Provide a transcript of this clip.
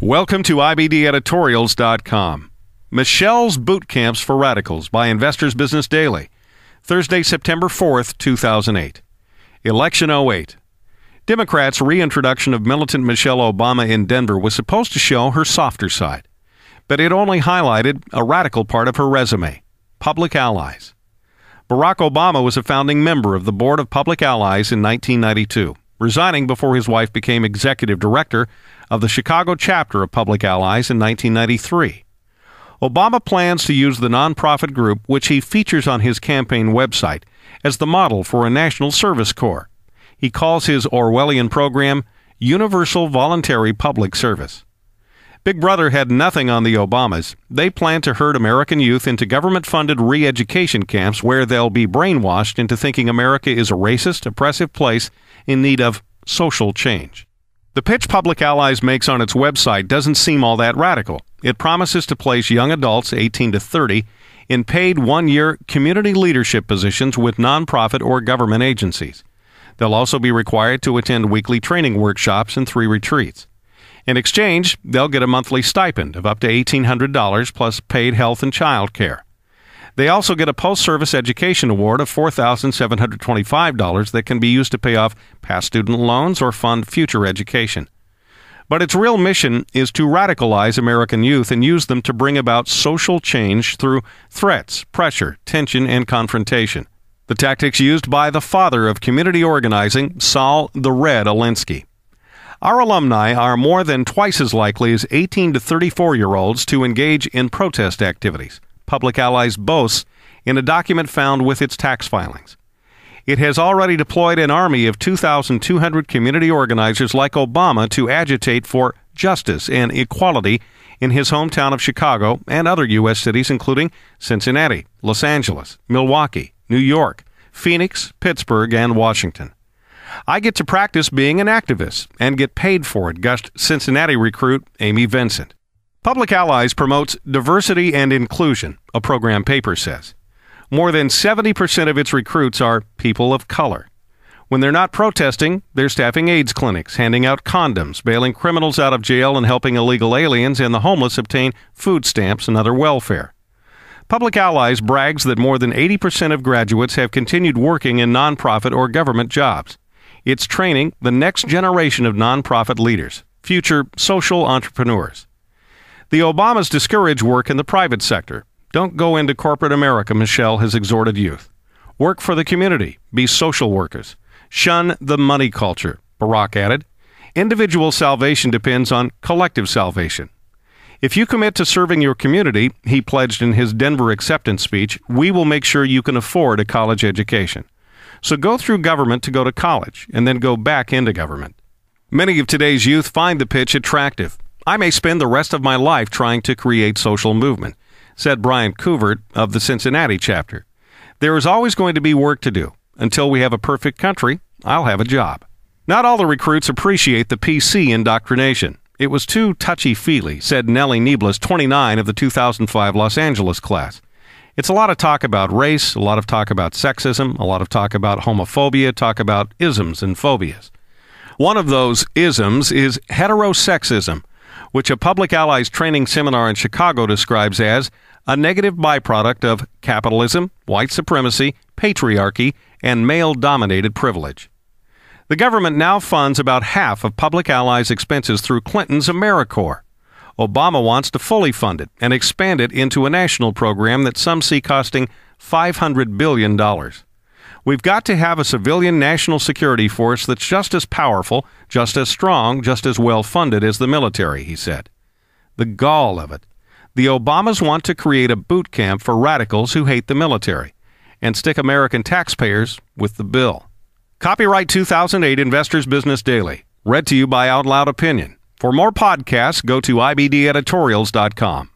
Welcome to IBDeditorials.com. Michelle's Boot Camps for Radicals by Investors Business Daily. Thursday, September 4th, 2008. Election 08. Democrats' reintroduction of militant Michelle Obama in Denver was supposed to show her softer side, but it only highlighted a radical part of her resume, public allies. Barack Obama was a founding member of the Board of Public Allies in 1992, resigning before his wife became executive director of the Chicago chapter of Public Allies in 1993. Obama plans to use the nonprofit group, which he features on his campaign website, as the model for a national service corps. He calls his Orwellian program Universal Voluntary Public Service. Big Brother had nothing on the Obamas. They plan to herd American youth into government-funded re-education camps where they'll be brainwashed into thinking America is a racist, oppressive place in need of social change. The pitch Public Allies makes on its website doesn't seem all that radical. It promises to place young adults 18 to 30 in paid one-year community leadership positions with nonprofit or government agencies. They'll also be required to attend weekly training workshops and 3 retreats. In exchange, they'll get a monthly stipend of up to $1,800 plus paid health and child care. They also get a post-service education award of $4,725 that can be used to pay off past student loans or fund future education. But its real mission is to radicalize American youth and use them to bring about social change through threats, pressure, tension, and confrontation. The tactics used by the father of community organizing, Saul the Red Alinsky. Our alumni are more than twice as likely as 18 to 34-year-olds to engage in protest activities, Public Allies boasts in a document found with its tax filings. It has already deployed an army of 2,200 community organizers like Obama to agitate for justice and equality in his hometown of Chicago and other U.S. cities including Cincinnati, Los Angeles, Milwaukee, New York, Phoenix, Pittsburgh, and Washington. I get to practice being an activist and get paid for it, gushed Cincinnati recruit Amy Vincent. Public Allies promotes diversity and inclusion, a program paper says. More than 70% of its recruits are people of color. When they're not protesting, they're staffing AIDS clinics, handing out condoms, bailing criminals out of jail, and helping illegal aliens and the homeless obtain food stamps and other welfare. Public Allies brags that more than 80% of graduates have continued working in nonprofit or government jobs. It's training the next generation of nonprofit leaders, future social entrepreneurs. The Obamas discourage work in the private sector. Don't go into corporate America, Michelle has exhorted youth. Work for the community. Be social workers. Shun the money culture, Barack added. Individual salvation depends on collective salvation. If you commit to serving your community, he pledged in his Denver acceptance speech, we will make sure you can afford a college education. So go through government to go to college, and then go back into government. Many of today's youth find the pitch attractive. I may spend the rest of my life trying to create social movement, said Brian Couvert of the Cincinnati chapter. There is always going to be work to do. Until we have a perfect country, I'll have a job. Not all the recruits appreciate the PC indoctrination. It was too touchy-feely, said Nellie Nieblas, 29, of the 2005 Los Angeles class. It's a lot of talk about race, a lot of talk about sexism, a lot of talk about homophobia, talk about isms and phobias. One of those isms is heterosexism, which a Public Allies training seminar in Chicago describes as a negative byproduct of capitalism, white supremacy, patriarchy, and male-dominated privilege. The government now funds about half of Public Allies' expenses through Clinton's AmeriCorps. Obama wants to fully fund it and expand it into a national program that some see costing $500 billion. We've got to have a civilian national security force that's just as powerful, just as strong, just as well-funded as the military, he said. The gall of it. The Obamas want to create a boot camp for radicals who hate the military and stick American taxpayers with the bill. Copyright 2008 Investors Business Daily. Read to you by Out Loud Opinion. For more podcasts, go to IBDeditorials.com.